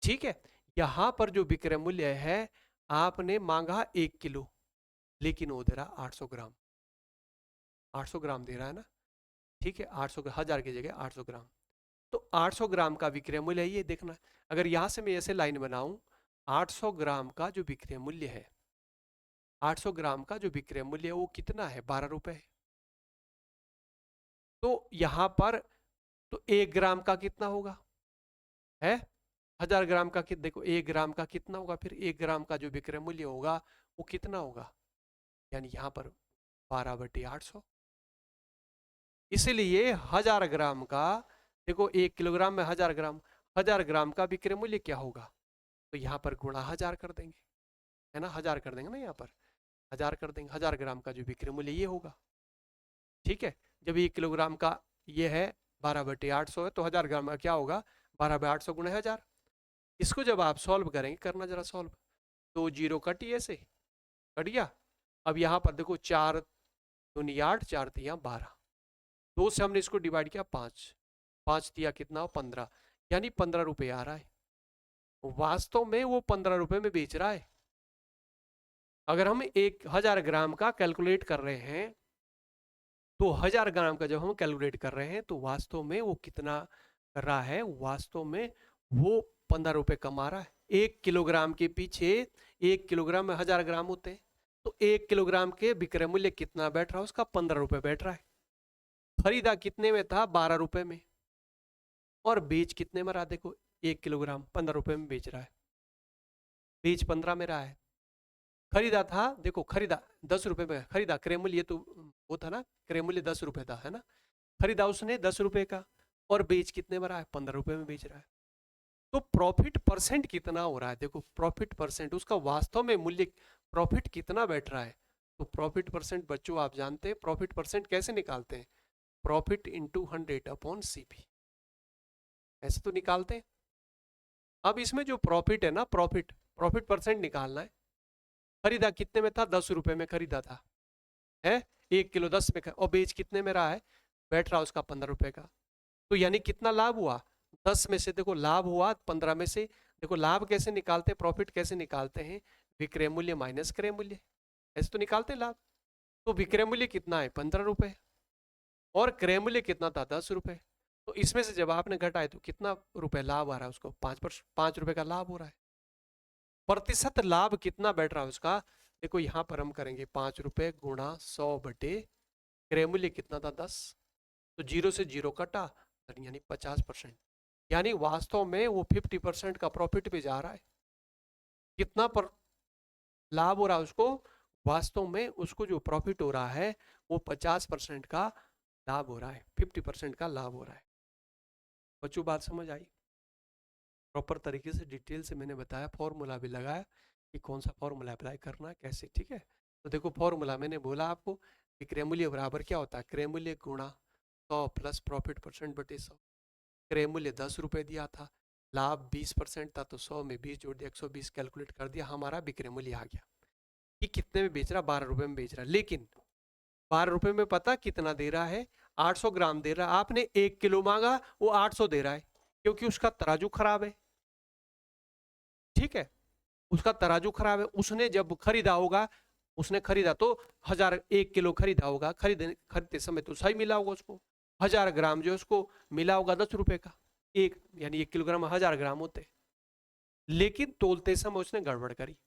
ठीक है, यहां पर जो विक्रय मूल्य है, आपने मांगा 1 किलो, लेकिन वो दे रहा 800 ग्राम, 800 ग्राम दे रहा है ना। ठीक है, 800, 1000 की जगह 800 ग्राम, तो 800 ग्राम का विक्रय मूल्य है, ये देखना। अगर यहां से मैं ऐसे लाइन बनाऊं, 800 ग्राम का जो विक्रय मूल्य है, 800 ग्राम का जो विक्रय मूल्य है वो कितना है, 12 रुपए है। तो यहां पर तो 1 ग्राम का कितना होगा, है 1000 ग्राम का देखो 1 ग्राम का कितना होगा, फिर 1 ग्राम का जो विक्रय मूल्य होगा वो कितना होगा, यानी यहाँ पर 12/800। इसलिए 1000 ग्राम का, देखो 1 किलोग्राम में 1000 ग्राम, 1000 ग्राम का विक्रय मूल्य क्या होगा, तो यहाँ पर गुणा 1000 कर देंगे, है ना, 1000 कर देंगे ना, यहाँ पर 1000 कर देंगे, 1000 ग्राम का जो विक्रय मूल्य ये होगा। ठीक है, जब 1 किलोग्राम का ये है 12/800 है, तो 1000 ग्राम का क्या होगा, 12/800 गुणे 1000। इसको जब आप सॉल्व करेंगे, करना जरा सॉल्व, तो 0 कटिए से कट गया। अब यहाँ पर देखो 4 दूनी 8, 4 तिया 12, 2 से हमने इसको डिवाइड किया 5, 5 तिया कितना हो 15, यानी 15 रुपये आ रहा है। वास्तव में वो 15 रुपये में बेच रहा है। अगर हम 1000 ग्राम का कैलकुलेट कर रहे हैं, तो 1000 ग्राम का जब हम कैलकुलेट कर रहे हैं, तो वास्तव में वो कितना कर रहा है, वास्तव में वो 15 रुपये कमा रहा है। 1 किलोग्राम के पीछे, 1 किलोग्राम में 1000 ग्राम होते हैं, तो 1 किलोग्राम के विक्रय मूल्य कितना बैठ रहा है उसका, 15 रुपये बैठ रहा है। खरीदा कितने में था, 12 रुपये में, और बेच कितने में रहा, देखो 1 किलोग्राम 15 रुपये में बेच रहा है, बेच 15 में रहा है। खरीदा था, देखो खरीदा 10 रुपये में खरीदा, क्रय मूल्य तो वो था ना, क्रय मूल्य 10 रुपये था, है ना, खरीदा उसने 10 रुपये का, और बेच कितने में रहा है, 15 रुपये में बेच रहा है। तो प्रॉफिट परसेंट कितना हो रहा है, देखो प्रॉफिट परसेंट, उसका वास्तव में मूल्य प्रॉफिट कितना बैठ रहा है। तो प्रॉफिट परसेंट बच्चों आप जानते हैं प्रॉफिट परसेंट कैसे निकालते हैं, प्रॉफिट इंटू 100 अपॉन सीपी, ऐसे तो निकालते हैं। अब इसमें जो प्रॉफिट है ना, प्रॉफिट प्रॉफिट परसेंट निकालना है। खरीदा कितने में था, 10 रुपए में खरीदा था, है 1 किलो 10 में और बेच कितने में रहा है, बैठ रहा उसका 15 रुपए का। तो यानी कितना लाभ हुआ, 10 में से देखो लाभ हुआ 15 में से। देखो लाभ कैसे निकालते हैं, प्रॉफिट कैसे निकालते हैं, विक्रय मूल्य माइनस क्रय मूल्य, ऐसे तो निकालते हैं लाभ। तो विक्रय मूल्य कितना है, 15 रुपए, और क्रय मूल्य कितना था, 10 रुपए। तो इसमें से जब आपने घटाए तो कितना रुपए लाभ आ रहा है उसको, 5 रुपए का लाभ हो रहा है। प्रतिशत लाभ कितना बैठ रहा है उसका, देखो यहाँ पर हम करेंगे 5 रुपए गुणा 100 बटे क्रय मूल्य कितना था 10, तो 0 से 0 कटा, यानी 50%। यानी वास्तव में वो 50% का प्रॉफिट पे जा रहा है। कितना पर लाभ हो रहा है उसको, वास्तव में उसको जो प्रॉफिट हो रहा है वो 50% का लाभ हो रहा है, 50% का लाभ हो रहा है। बच्चों बात समझ आई, प्रॉपर तरीके से डिटेल से मैंने बताया, फॉर्मूला भी लगाया कि कौन सा फॉर्मूला अप्लाई करना है कैसे, ठीक है। तो देखो फॉर्मूला मैंने बोला आपको कि क्रय मूल्य बराबर क्या होता है, क्रय मूल्य गुणा 100 प्लस प्रॉफिट परसेंट बटे 100। क्रय मूल्य 10 रुपए दिया था, लाभ 20% था, तो 100 में 20 जोड़ दिया, 120 कैलकुलेट कर दिया, हमारा विक्रय मूल्य आ गया कि कितने में बेच रहा, 12 रुपए में बेच रहा। लेकिन 12 रुपए में पता कितना दे रहा है, 800 ग्राम दे रहा है। आपने 1 किलो मांगा, वो 800 दे रहा है, क्योंकि उसका तराजू खराब है, ठीक है, उसका तराजू खराब है। उसने जब खरीदा होगा, उसने खरीदा तो 1 किलो खरीदा होगा, खरीदते समय तो सही मिला होगा उसको, 1000 ग्राम जो उसको मिला होगा 10 रुपए का एक, यानी 1 किलोग्राम 1000 ग्राम होते। लेकिन तोलते समय उसने गड़बड़ करी,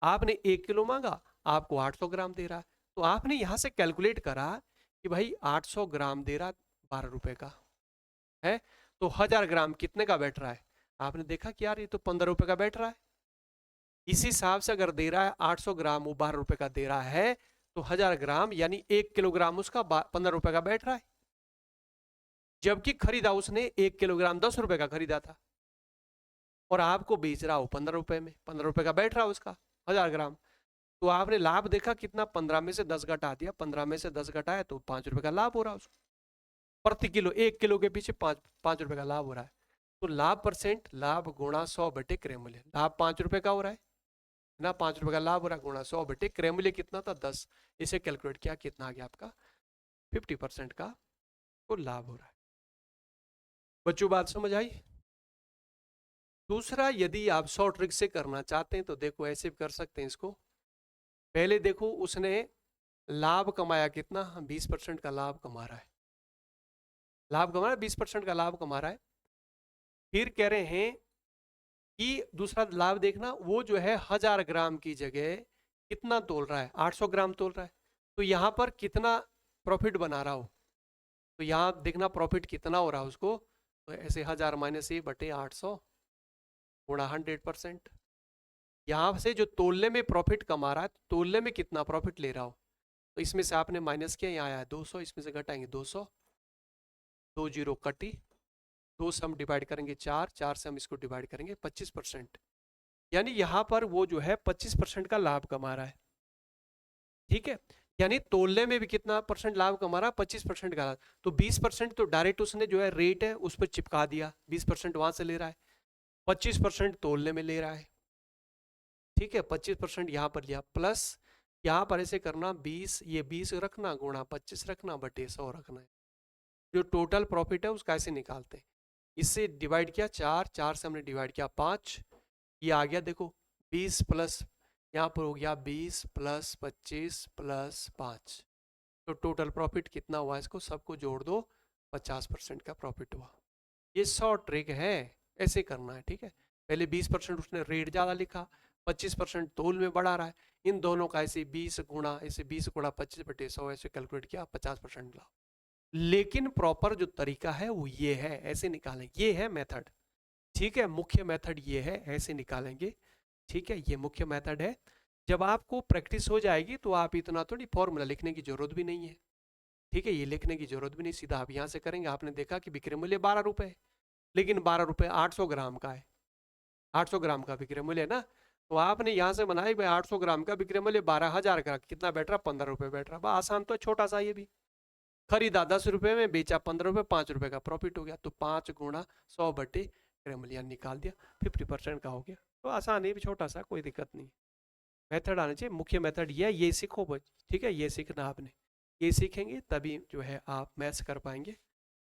आपने 1 किलो मांगा, आपको 800 ग्राम दे रहा है। तो आपने यहां से कैलकुलेट करा कि भाई 800 ग्राम दे रहा 12 रुपए का है, तो 1000 ग्राम कितने का बैठ रहा है, आपने देखा कि यार ये तो 15 रुपए का बैठ रहा है। इसी हिसाब से अगर दे रहा है 800 ग्राम, वो 12 रुपए का दे रहा है, तो 1000 ग्राम यानी 1 किलोग्राम उसका 15 रुपए का बैठ रहा है। जबकि खरीदा उसने 1 किलोग्राम 10 रुपए का खरीदा था, और आपको बेच रहा हो 15 रुपए में, 15 रुपए का बैठ रहा उसका 1000 ग्राम। तो आपने लाभ देखा कितना, 15 में से 10 घटा दिया, 15 में से 10 घटाया तो 5 रुपए का लाभ हो रहा है उसको प्रति किलो, 1 किलो के पीछे 5 रुपए का लाभ हो रहा है। तो लाभ परसेंट, लाभ गुणा 100 बटे क्रय मूल्य, लाभ 5 रुपए का हो रहा है ना, 5 रुपए का लाभ हो रहा है, गुणा 100 बटे क्रय मूल्य कितना था 10, इसे कैलकुलेट किया, कितना आ गया आपका 50% का को लाभ हो रहा है। बच्चों बात समझ आई। दूसरा, यदि आप 100 ट्रिक से करना चाहते हैं तो देखो ऐसे कर सकते हैं इसको। पहले देखो उसने लाभ कमाया कितना, 20% का लाभ कमा रहा है, लाभ कमा रहा है 20% का लाभ कमा रहा है। फिर कह रहे हैं कि दूसरा लाभ देखना, वो जो है 1000 ग्राम की जगह कितना तोल रहा है, 800 ग्राम तोल रहा है। तो यहाँ पर कितना प्रॉफिट बना रहा हो, तो यहाँ देखना प्रॉफिट कितना हो रहा है उसको, तो ऐसे 1000 माइनस ए बटे 800 गुणा 100%। यहाँ से जो तोलने में प्रॉफिट कमा रहा है, तोलने में कितना प्रॉफिट ले रहा हो, तो इसमें से आपने माइनस किया, यहाँ आया 200, इसमें से घटाएंगे 200, 2 जीरो कटी, 2 से हम डिवाइड करेंगे 4, 4 से हम इसको डिवाइड करेंगे 25%। यानी यहाँ पर वो जो है 25% का लाभ कमा रहा है, ठीक है। यानी तोलने में भी कितना परसेंट लाभ कमा रहा है, 25% का लाभ। तो 20% तो डायरेक्ट उसने जो है रेट है उस पर चिपका दिया, 20% वहां से ले रहा है, 25% तोलने में ले रहा है, ठीक है। 25% यहाँ पर लिया, प्लस यहाँ पर ऐसे करना 20, ये 20 रखना गुणा 25 रखना बटे 100 रखना है। जो टोटल प्रॉफिट है उसका ऐसे निकालते हैं, इससे डिवाइड किया 4, 4 से हमने डिवाइड किया 5, ये आ गया देखो 20 प्लस, यहाँ पर हो गया 20 प्लस 25 प्लस 5, तो टोटल प्रॉफिट कितना हुआ, इसको सबको जोड़ दो, 50% का प्रॉफिट हुआ। ये 100 ट्रिक है, ऐसे करना है, ठीक है। पहले 20% उसने रेट ज़्यादा लिखा, 25% तोल में बढ़ा रहा है, इन दोनों का ऐसे 20 गुणा, ऐसे 20 गुणा 25 बटे 100 ऐसे कैलकुलेट किया, 50% लाभ। लेकिन प्रॉपर जो तरीका है वो ये है, ऐसे निकालें, ये है मेथड, ठीक है। मुख्य मेथड ये है, ऐसे निकालेंगे, ठीक है, ये मुख्य मेथड है। जब आपको प्रैक्टिस हो जाएगी तो आप इतना थोड़ी फॉर्मूला लिखने की जरूरत भी नहीं है, ठीक है, ये लिखने की जरूरत भी नहीं, सीधा आप यहाँ से करेंगे। आपने देखा कि विक्रय मूल्य 12 रुपए, लेकिन 12 रुपए 800 ग्राम का है, 800 ग्राम का विक्रय मूल्य है ना, तो आपने यहाँ से बनाया भाई 800 ग्राम का विक्रय मूल्य 12,000 का, कितना बैठ रहा, 15 रुपए बैठ रहा, आसान तो है, छोटा सा ये भी। खरीदा 10 रुपए में, बेचा 15 रुपए, 5 रुपए का प्रॉफिट हो गया, तो 5 गुणा 100 बटे क्रेमलियन निकाल दिया, 50% का हो गया। तो आसान है, छोटा सा, कोई दिक्कत नहीं। मेथड आना चाहिए, मुख्य मेथड ये है, ये सीखो बस, ठीक है, ये सीखना आपने, ये सीखेंगे तभी जो है आप मैथ्स कर पाएंगे,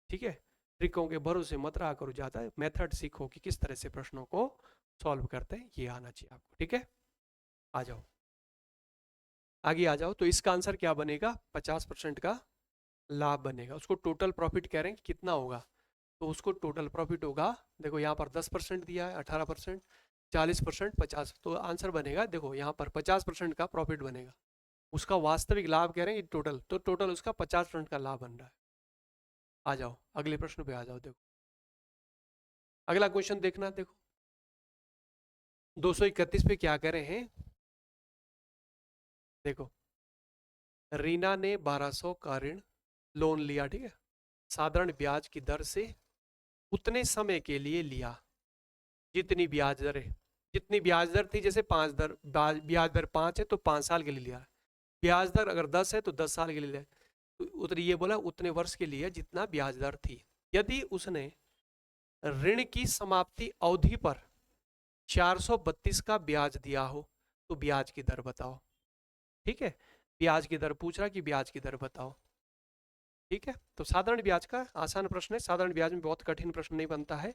ठीक है। ट्रिकों के भरोसे मत रहा करो ज़्यादा, मेथड सीखो कि किस तरह से प्रश्नों को सॉल्व करते हैं, ये आना चाहिए आपको, ठीक है। आ जाओ, आगे आ जाओ। तो इसका आंसर क्या बनेगा, 50% का लाभ बनेगा। उसको टोटल प्रॉफिट कह रहे हैं, कितना होगा, तो उसको टोटल प्रॉफिट होगा, देखो यहाँ पर 10% दिया है, 18%, 40%, 50, तो आंसर बनेगा, देखो यहाँ पर 50% का प्रॉफिट बनेगा। उसका वास्तविक लाभ कह रहे हैं टोटल, तो टोटल उसका 50% का लाभ बन रहा है। आ जाओ अगले प्रश्न पे आ जाओ। देखो अगला क्वेश्चन देखना, देखो 231 पे क्या कह रहे हैं, देखो रीना ने 1200 का ऋण लोन लिया, ठीक है, साधारण ब्याज की दर से उतने समय के लिए लिया जितनी ब्याज दर है, जितनी ब्याज दर थी, जैसे 5 दर ब्याज दर 5 है तो 5 साल के लिए लिया, ब्याज दर अगर 10 है तो 10 साल के लिए लिया, तो उतनी, ये बोला उतने वर्ष के लिए जितना ब्याज दर थी। यदि उसने ऋण की समाप्ति अवधि पर 432 का ब्याज दिया हो तो ब्याज की दर बताओ, ठीक है। ब्याज की दर पूछ रहा कि ब्याज की दर बताओ, ठीक है। तो साधारण ब्याज का आसान प्रश्न है, साधारण ब्याज में बहुत कठिन प्रश्न नहीं बनता है,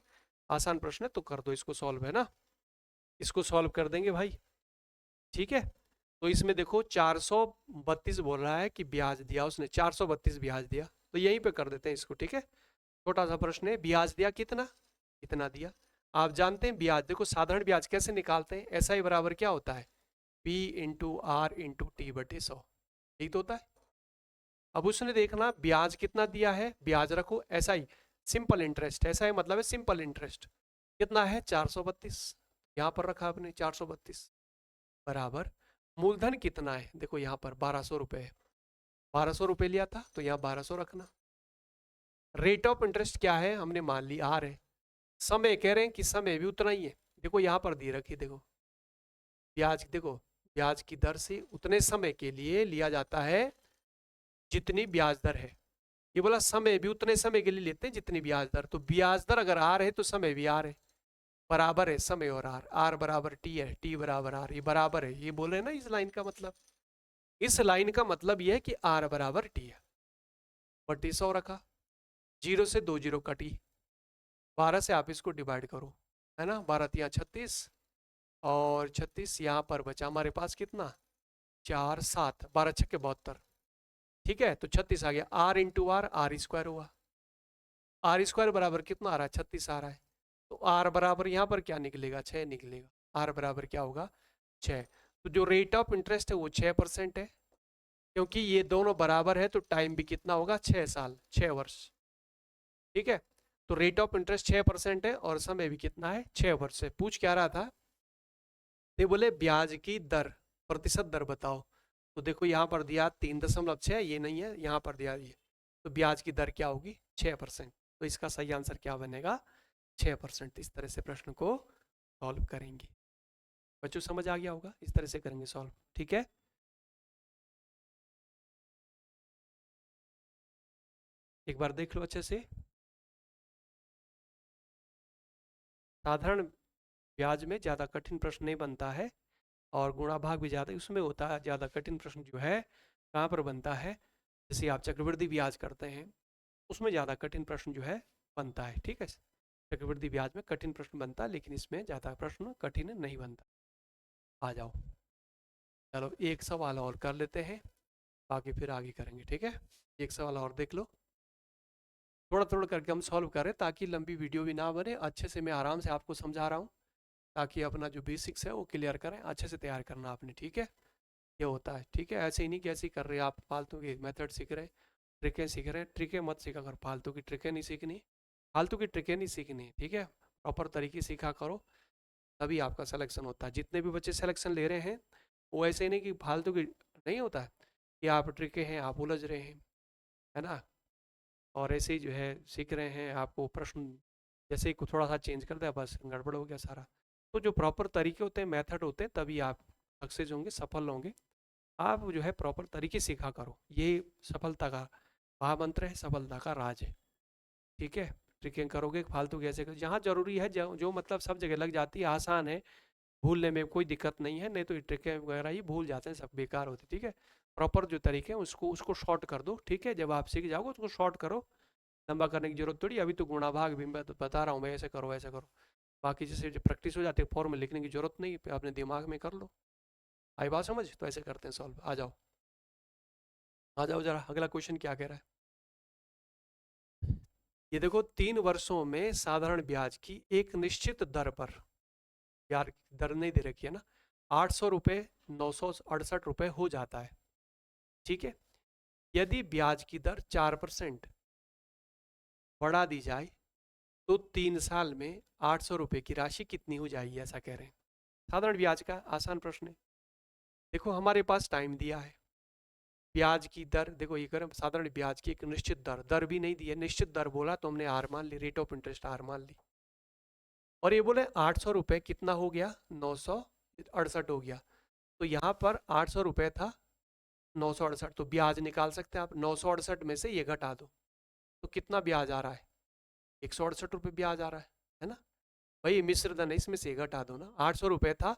आसान प्रश्न है, तो कर दो इसको सॉल्व, है ना, इसको सॉल्व कर देंगे भाई, ठीक है। तो इसमें देखो 432 बोल रहा है कि ब्याज दिया उसने, 432 ब्याज दिया, तो यहीं पे कर देते हैं इसको, ठीक है। छोटा सा प्रश्न है, ब्याज दिया कितना, कितना दिया। आप जानते हैं ब्याज, देखो साधारण ब्याज कैसे निकालते हैं, ऐसा ही बराबर क्या होता है, P into R into T बटे 100, यही तो होता है। अब उसने देखना ब्याज कितना दिया है, ब्याज रखो ऐसा ही, सिंपल इंटरेस्ट, ऐसा ही मतलब है सिंपल इंटरेस्ट, कितना है 432, यहाँ पर रखा आपने 432, बराबर मूलधन कितना है, देखो यहाँ पर 1200 रुपये है, 1200 रुपये लिया था तो यहाँ 1200 रखना। रेट ऑफ इंटरेस्ट क्या है, हमने मान ली आर है। समय कह रहे हैं कि समय भी उतना ही है, देखो यहाँ पर दी रखी, देखो ब्याज, देखो ब्याज की दर से उतने समय के लिए लिया जाता है जितनी ब्याज दर है, ये बोला समय भी उतने समय के लिए लेते हैं जितनी ब्याज दर, तो ब्याज दर अगर आर है तो समय भी आर है, बराबर है समय और आर, आर बराबर टी है, टी बराबर आर, ये बराबर है, ये बोल रहे हैं ना इस लाइन का मतलब, इस लाइन का मतलब ये है कि आर बराबर टी है। बट्टी 100 रखा, जीरो से 2 जीरो कटी, 12 से आप इसको डिवाइड करो, है ना, 12 तिया 36, और 36 यहाँ पर बचा हमारे पास कितना, 4 7, 12 छक्के 72, ठीक है। तो 36 आ गया, R into R, R square हुआ, आर स्क्वायर बराबर कितना आ रहा है, 36 आ रहा है, तो आर बराबर यहाँ पर क्या निकलेगा, 6 निकलेगा, आर बराबर क्या होगा, 6। तो जो रेट ऑफ इंटरेस्ट है वो 6% है, क्योंकि ये दोनों बराबर है तो टाइम भी कितना होगा, 6 साल, 6 वर्ष, ठीक है। तो रेट ऑफ इंटरेस्ट 6% है और समय भी कितना है, 6 वर्ष है। पूछ क्या रहा था, ये बोले ब्याज की दर, प्रतिशत दर बताओ, तो देखो यहाँ पर दिया 3.6, ये नहीं है, यहाँ पर दिया ये, तो ब्याज की दर क्या होगी, 6%, तो इसका सही आंसर क्या बनेगा, 6%। इस तरह से प्रश्न को सॉल्व करेंगे। बच्चों समझ आ गया होगा, इस तरह से करेंगे सॉल्व, ठीक है। एक बार देख लो अच्छे से, साधारण ब्याज में ज़्यादा कठिन प्रश्न नहीं बनता है, और गुणा भाग भी ज़्यादा उसमें होता है, ज़्यादा कठिन प्रश्न जो है कहाँ पर बनता है, जैसे आप चक्रवृद्धि ब्याज करते हैं उसमें ज़्यादा कठिन प्रश्न जो है बनता है, ठीक है। चक्रवृद्धि ब्याज में कठिन प्रश्न बनता है, लेकिन इसमें ज़्यादा प्रश्न कठिन नहीं बनता। आ जाओ, चलो एक सवाल और कर लेते हैं, बाकी फिर आगे करेंगे, ठीक है। एक सवाल और देख लो, थोड़ा थोड़ा करके हम सॉल्व करें ताकि लंबी वीडियो भी ना बने, अच्छे से मैं आराम से आपको समझा रहा हूँ, ताकि अपना जो बेसिक्स है वो क्लियर करें, अच्छे से तैयार करना आपने, ठीक है। ये होता है, ठीक है, ऐसे ही नहीं कैसे कर रहे आप फालतू के मेथड सीख रहे, ट्रिकें सीख रहे, ट्रिकें मत सीखा कर, फालतू की ट्रिकें नहीं सीखनी, फालतू की ट्रिकें नहीं सीखनी, ठीक है। प्रॉपर तरीके सीखा करो, तभी आपका सिलेक्शन होता है। जितने भी बच्चे सिलेक्शन ले रहे हैं वो ऐसे नहीं कि फालतू की, नहीं होता है कि आप ट्रिकें हैं आप उलझ रहे हैं, है ना, और ऐसे ही जो है सीख रहे हैं, आपको प्रश्न जैसे ही थोड़ा सा चेंज कर दिया बस गड़बड़ हो गया सारा। तो जो प्रॉपर तरीके होते हैं, मेथड होते हैं, तभी आप सक्सेस होंगे, सफल होंगे। आप जो है प्रॉपर तरीके सीखा करो, ये सफलता का महामंत्र है, सफलता का राज है, ठीक है। ट्रिकें करोगे फालतू कैसे कर, जहाँ जरूरी है जो मतलब सब जगह लग जाती है, आसान है, भूलने में कोई दिक्कत नहीं है, नहीं तो ट्रिकें वगैरह ही भूल जाते हैं, सब बेकार होते, ठीक है। प्रॉपर जो तरीके हैं उसको उसको शॉर्ट कर दो, ठीक है। जब आप सीख जाओगे उसको शॉर्ट करो, लंबा करने की जरूरत थोड़ी, अभी तो गुणा भाग भी मैं तो बता रहा हूँ मैं, ऐसे करो ऐसे करो, बाकी जैसे जब प्रैक्टिस हो जाती है फॉर्म लिखने की जरूरत नहीं, अपने दिमाग में कर लो। आई बात समझ, तो ऐसे करते हैं सॉल्व। आ जाओ आ जाओ जरा, अगला क्वेश्चन क्या कह रहा है। ये देखो, 3 वर्षों में साधारण ब्याज की एक निश्चित दर पर, यार दर नहीं दे रखी है ना, 800 रुपये 968 रुपये हो जाता है, ठीक है। यदि ब्याज की दर 4% बढ़ा दी जाए तो 3 साल में 800 रुपये की राशि कितनी हो जाएगी, ऐसा कह रहे हैं। साधारण ब्याज का आसान प्रश्न है। देखो हमारे पास टाइम दिया है, ब्याज की दर देखो ये करें, साधारण ब्याज की एक निश्चित दर, दर भी नहीं दी है, निश्चित दर बोला तो हमने आर मान ली, रेट ऑफ इंटरेस्ट आर मान ली, और ये बोले 800 रुपये कितना हो गया, 968 हो गया। तो यहाँ पर 800 रुपये था, 968, तो ब्याज निकाल सकते हैं आप, 968 में से ये घटा दो तो कितना ब्याज आ रहा है, 168 रुपये ब्याज आ रहा है ना। भाई मिश्र धन है, इसमें से घटा दो ना, 800 रुपये था,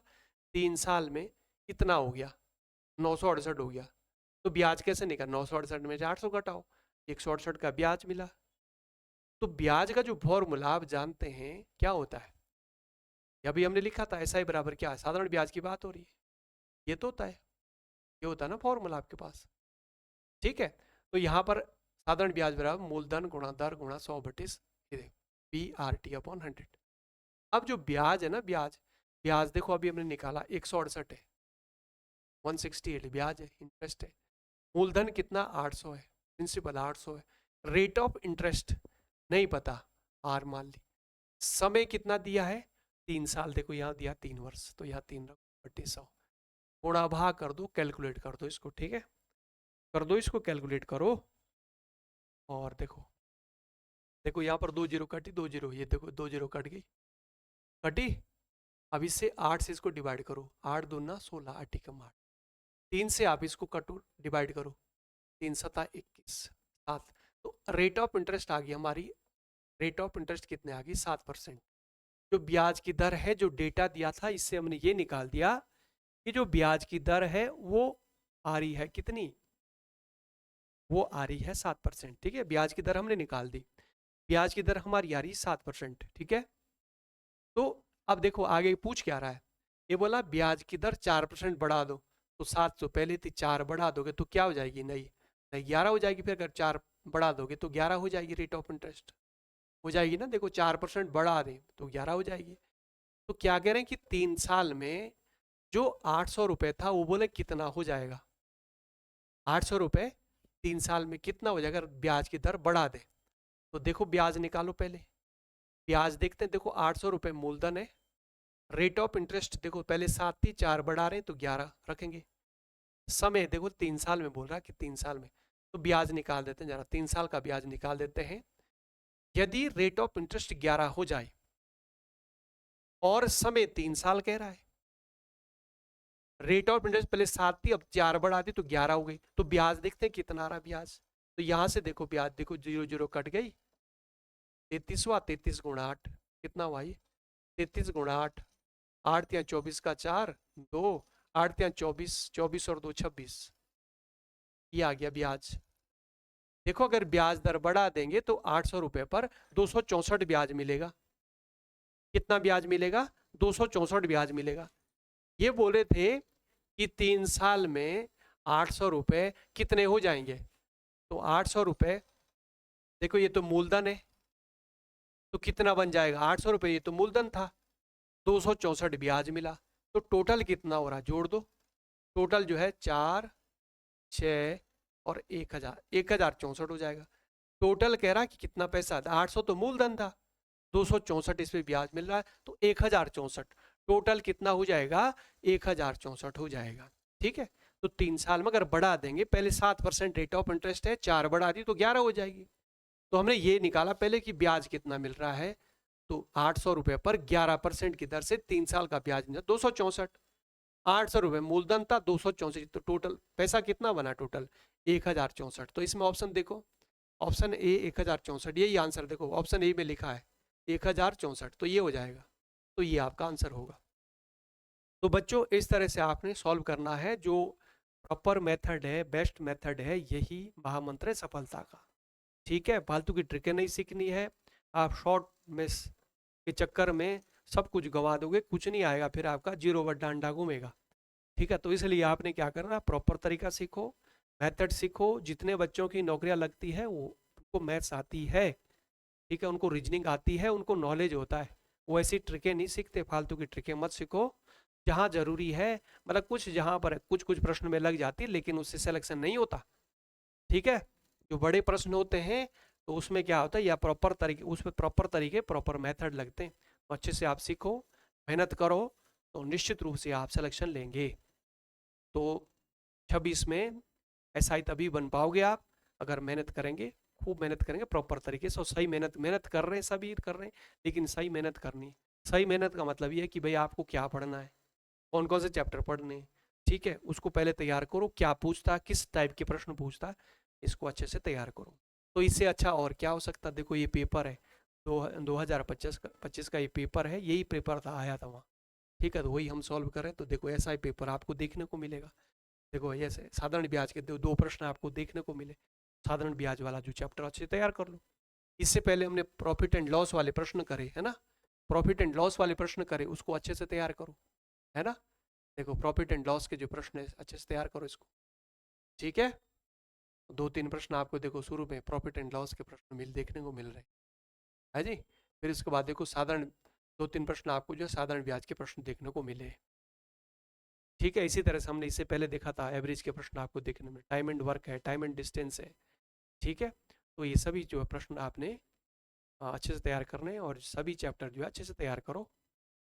3 साल में कितना हो गया, 968 हो गया, तो ब्याज कैसे निकला, 968 में से 800 घटाओ, 168 का ब्याज मिला। तो ब्याज का जो फॉर्मूला आप जानते हैं क्या होता है, अभी हमने लिखा था एसआई बराबर क्या है, साधारण ब्याज की बात हो रही है, ये तो होता है, ये होता है ना फॉर्मूला आपके पास, ठीक है। तो यहाँ पर साधारण ब्याज बराबर मूलधन गुणा दर गुणा 100/, PRT/100। अब जो ब्याज है ना, ब्याज ब्याज देखो अभी हमने निकाला 168 है, 168 ब्याज है, इंटरेस्ट है। मूलधन कितना 800 है, प्रिंसिपल 800 है, रेट ऑफ इंटरेस्ट नहीं पता, आर मान ली। समय कितना दिया है, 3 साल, देखो यहाँ दिया 3 वर्ष, तो यहाँ 3/100, गुणा भाग कर दो, कैलकुलेट कर दो इसको, ठीक है, कर दो इसको, कैलकुलेट करो, और देखो देखो यहाँ पर 2 जीरो कटी, 2 जीरो, ये देखो 2 जीरो कट गई, कटी। अब इससे 8 से इसको डिवाइड करो, 8 दूना 16, 8 कम 8, 3 से आप इसको कटो डिवाइड करो, 3 सता 21, 7, तो रेट ऑफ इंटरेस्ट आ गई हमारी, रेट ऑफ इंटरेस्ट कितने आ गई, 7%। जो ब्याज की दर है, जो डेटा दिया था इससे हमने ये निकाल दिया कि जो ब्याज की दर है वो आ रही है कितनी, वो आ रही है 7%, ठीक है। ब्याज की दर हमने निकाल दी, ब्याज की दर हमारी आ रही है 7%, ठीक है। तो अब देखो आगे पूछ क्या रहा है, ये बोला ब्याज की दर 4% बढ़ा दो, तो 7 तो पहले थी, 4 बढ़ा दोगे तो क्या हो जाएगी, नहीं नहीं 11 हो जाएगी, फिर अगर 4 बढ़ा दोगे तो 11 हो जाएगी, रेट ऑफ इंटरेस्ट हो जाएगी ना, देखो 4% बढ़ा दें तो 11 हो जाएगी। तो क्या कह रहे हैं कि 3 साल में जो 800 रुपये था वो बोले कितना हो जाएगा, 800 रुपये 3 साल में कितना हो जाएगा, ब्याज की दर बढ़ा दे। तो देखो ब्याज निकालो पहले, ब्याज देखते हैं, देखो 800 रुपये मूलधन है, रेट ऑफ इंटरेस्ट देखो पहले 7 थी, 4 बढ़ा रहे हैं तो 11 रखेंगे, समय देखो 3 साल में बोल रहा है कि 3 साल में, तो ब्याज निकाल देते हैं जरा, 3 साल का ब्याज निकाल देते हैं। यदि रेट ऑफ इंटरेस्ट 11 हो जाए और समय 3 साल कह रहा है, रेट ऑफ इंटरेस्ट पहले 7 थी, अब 4 बढ़ा दी तो 11 हो गई, तो ब्याज देखते हैं कितना आ रहा ब्याज। तो यहां से देखो ब्याज देखो 0 0 कट गई, 33 हुआ, 33 गुणा 8 कितना हुआ, ये 33 गुणा 8, 8 या 24 का 4 2, 8 या 24, 24 और 2 26, ये आ गया ब्याज। देखो अगर ब्याज दर बढ़ा देंगे तो 800 रुपये पर 264 ब्याज मिलेगा, कितना ब्याज मिलेगा, 264 ब्याज मिलेगा। ये बोले थे कि 3 साल में 800 रुपये कितने हो जाएंगे, तो 800 रुपये देखो ये तो मूलधन है, तो कितना बन जाएगा 800 रुपये, ये तो मूलधन था, 264 ब्याज मिला, तो टोटल कितना हो रहा जोड़ दो, टोटल जो है 4 6 और 1000, 1064 हो जाएगा। टोटल कह रहा है कि कितना पैसा, 800 तो मूलधन था, 264 इस पे ब्याज मिल रहा है, तो 1064, टोटल कितना हो जाएगा, 1064 हो जाएगा, ठीक है। तो 3 साल में अगर बढ़ा देंगे, पहले 7% रेट ऑफ इंटरेस्ट है, 4 बढ़ा दी तो 11 हो जाएगी, तो हमने ये निकाला पहले कि ब्याज कितना मिल रहा है, तो 800 रुपये पर 11% की दर से 3 साल का ब्याज मिला 264, 800 रुपये मूलधन था, 264, तो टोटल पैसा कितना बना, टोटल 1064। तो इसमें ऑप्शन देखो ऑप्शन ए 1064, यही आंसर देखो ऑप्शन ए में लिखा है 1064, तो ये हो जाएगा, तो ये आपका आंसर होगा। तो बच्चों इस तरह से आपने सॉल्व करना है, जो प्रॉपर मेथड है, बेस्ट मेथड है, यही महामंत्र है सफलता का। ठीक है, फालतू की ट्रिकें नहीं सीखनी है। आप शॉर्ट मिस के चक्कर में सब कुछ गंवा दोगे, कुछ नहीं आएगा, फिर आपका जीरो बट्टा अंडा घूमेगा। ठीक है, तो इसलिए आपने क्या करना, प्रॉपर तरीका सीखो, मेथड सीखो। जितने बच्चों की नौकरियां लगती है वो उनको मैथ्स आती है, ठीक है, उनको रीजनिंग आती है, उनको नॉलेज होता है, वो ऐसी ट्रिकें नहीं सीखते, फालतू की ट्रिकें मत सीखो। जहाँ जरूरी है, मतलब कुछ जहाँ पर कुछ कुछ प्रश्न में लग जाती है, लेकिन उससे सिलेक्शन नहीं होता। ठीक है, जो बड़े प्रश्न होते हैं तो उसमें क्या होता है, या प्रॉपर तरीके, उसमें प्रॉपर तरीके प्रॉपर मेथड लगते हैं। तो अच्छे से आप सीखो, मेहनत करो, तो निश्चित रूप से आप सिलेक्शन लेंगे। तो 26 में एसआई तभी बन पाओगे आप, अगर मेहनत करेंगे, खूब मेहनत करेंगे प्रॉपर तरीके से। और सही मेहनत मेहनत कर रहे हैं, सभी कर रहे हैं, लेकिन सही मेहनत करनी है। सही मेहनत का मतलब ये है कि भाई आपको क्या पढ़ना है, कौन कौन से चैप्टर पढ़ने हैं, ठीक है, उसको पहले तैयार करो। क्या पूछता है, किस टाइप के प्रश्न पूछता है, इसको अच्छे से तैयार करो। तो इससे अच्छा और क्या हो सकता है। देखो ये पेपर है, 2025 का ये पेपर है, यही पेपर था, आया था वहाँ। ठीक है, तो वही हम सॉल्व कर रहे हैं। तो देखो ऐसा ही पेपर आपको देखने को मिलेगा। देखो ऐसे साधारण ब्याज के दो प्रश्न आपको देखने को मिले, साधारण ब्याज वाला जो चैप्टर अच्छे से तैयार कर लो। इससे पहले हमने प्रॉफिट एंड लॉस वाले प्रश्न करे है ना, प्रॉफिट एंड लॉस वाले प्रश्न करे, उसको अच्छे से तैयार करो, है ना। देखो प्रॉफिट एंड लॉस के जो प्रश्न है अच्छे से तैयार करो इसको। ठीक है, दो तीन प्रश्न आपको देखो शुरू में प्रॉफिट एंड लॉस के प्रश्न देखने को मिल रहे हैं, है जी। फिर इसके बाद देखो साधारण, दो तीन प्रश्न आपको जो है साधारण ब्याज के प्रश्न देखने को मिले। ठीक है, इसी तरह से हमने इससे पहले देखा था एवरेज के प्रश्न आपको देखने में, टाइम एंड वर्क है, टाइम एंड डिस्टेंस है। ठीक है, तो ये सभी जो है प्रश्न आपने अच्छे से तैयार करने हैं, और सभी चैप्टर जो है अच्छे से तैयार करो।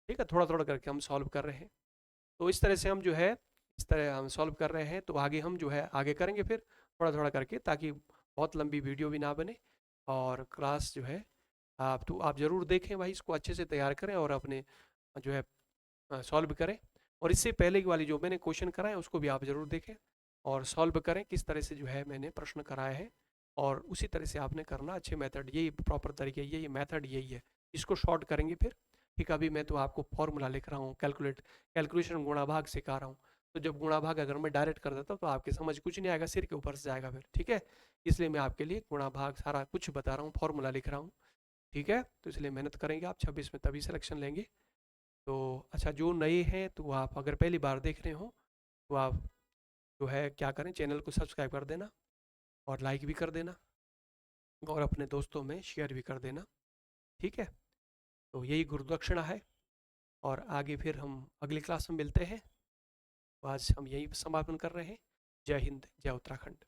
ठीक है, थोड़ा थोड़ा करके हम सॉल्व कर रहे हैं। तो इस तरह से हम जो है, इस तरह हम सॉल्व कर रहे हैं। तो आगे हम जो है आगे करेंगे फिर थोड़ा थोड़ा करके, ताकि बहुत लंबी वीडियो भी ना बने। और क्लास जो है आप ज़रूर देखें भाई, इसको अच्छे से तैयार करें और अपने जो है सॉल्व करें। और इससे पहले की वाली जो मैंने क्वेश्चन कराए उसको भी आप ज़रूर देखें और सॉल्व करें, किस तरह से जो है मैंने प्रश्न कराए हैं। और उसी तरह से आपने करना, अच्छे मेथड, यही प्रॉपर तरीके, यही मेथड यही है। इसको शॉर्ट करेंगे फिर। ठीक, अभी मैं तो आपको फॉर्मूला लिख रहा हूँ, कैलकुलेशन गुणा भाग सिखा रहा हूँ। तो जब गुणा भाग अगर मैं डायरेक्ट कर देता हूँ तो आपके समझ कुछ नहीं आएगा, सिर के ऊपर से जाएगा फिर। ठीक है, इसलिए मैं आपके लिए गुणा भाग सारा कुछ बता रहा हूँ, फॉर्मूला लिख रहा हूँ। ठीक है, तो इसलिए मेहनत करेंगे आप, 26 में तभी सिलेक्शन लेंगे। तो अच्छा, जो नए हैं तो आप अगर पहली बार देख रहे हो तो आप जो है क्या करें, चैनल को सब्सक्राइब कर देना और लाइक भी कर देना और अपने दोस्तों में शेयर भी कर देना। ठीक है, तो यही गुरुदक्षिणा है। और आगे फिर हम अगली क्लास में मिलते हैं। तो आज हम यही समापन कर रहे हैं। जय हिंद, जय उत्तराखंड।